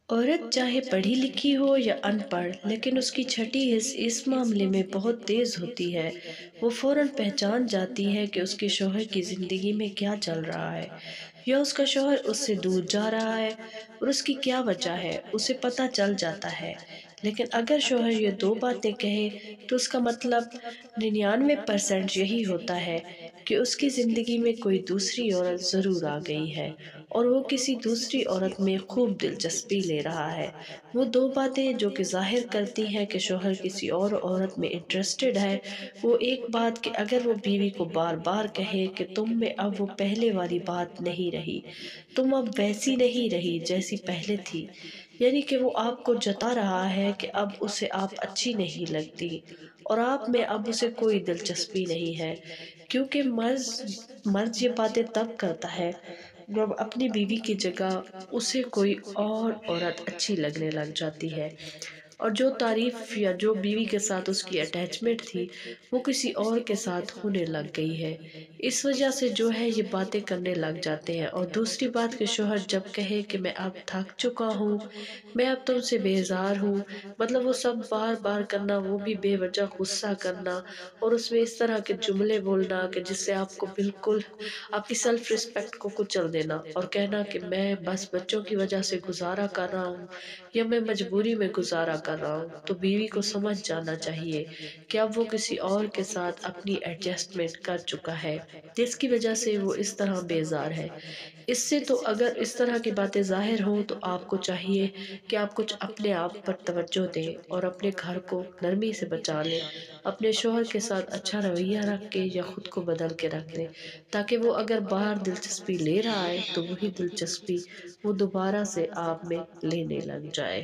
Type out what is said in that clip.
عورت چاہے پڑھی لکھی ہو یا ان پڑھ، لیکن اس کی چھٹی حس اس معاملے میں بہت تیز ہوتی ہے۔ وہ فوراً پہچان جاتی ہے کہ اس کے شوہر کی زندگی میں کیا چل رہا ہے، یا اس کا شوہر اس سے دور جا رہا ہے اور اس کی کیا وجہ ہے، اسے پتہ چل جاتا ہے۔ لیکن اگر شوہر یہ دو باتیں کہے تو اس کا مطلب 99% یہی ہوتا ہے کہ اس کی زندگی میں کوئی دوسری عورت ضرور آ گئی ہے اور وہ کسی دوسری عورت میں خوب دلچسپی لے رہا ہے۔ وہ دو باتیں جو کہ ظاہر کرتی ہیں کہ شوہر کسی اور عورت میں انٹرسٹڈ ہے، وہ ایک بات کہ اگر وہ بیوی کو بار بار کہے کہ تم میں اب وہ پہلے والی بات نہیں رہی، تم اب ویسی نہیں رہی جیسی پہلے تھی، یعنی کہ وہ آپ کو جتا رہا ہے کہ اب اسے آپ اچھی نہیں لگتی اور آپ میں اب اسے کوئی دلچسپی نہیں ہے، کیونکہ مرد یہ باتیں تب کرتا ہے جب اپنی بیوی کی جگہ اسے کوئی اور عورت اچھی لگنے لگ جاتی ہے، اور جو تعریف یا جو بیوی کے ساتھ اس کی اٹیچمنٹ تھی وہ کسی اور کے ساتھ ہونے لگ گئی ہے۔ اس وجہ سے جو ہے یہ باتیں کرنے لگ جاتے ہیں۔ اور دوسری بات کہ شوہر جب کہے کہ میں اب تھک چکا ہوں، میں اب تم سے بیزار ہوں، مطلب وہ سب بار بار کرنا، وہ بھی بے وجہ غصہ کرنا اور اس میں اس طرح کے جملے بولنا کہ جس سے آپ کو بالکل آپ کی سیلف ریسپیکٹ کو کچل دینا، اور کہنا کہ میں بس بچوں کی وجہ سے گزارا کر رہا ہوں یا میں مجبوری میں گزارا کر رہا ہوں، تو بیوی کو سمجھ جانا چاہیے کہ اب وہ کسی اور کے ساتھ اپنی ایڈجسٹمنٹ کر چکا ہے جس کی وجہ سے وہ اس طرح بیزار ہے۔ اس سے تو اگر اس طرح کی باتیں ظاہر ہوں تو آپ کو چاہیے کہ آپ کچھ اپنے آپ پر توجہ دیں اور اپنے گھر کو نرمی سے بچا لیں، اپنے شوہر کے ساتھ اچھا رویہ رکھ کے یا خود کو بدل کے رکھ دیں، تاکہ وہ اگر باہر دلچسپی لے رہا ہے تو وہی دلچسپی وہ دوبارہ سے آپ میں لینے لگ جائے۔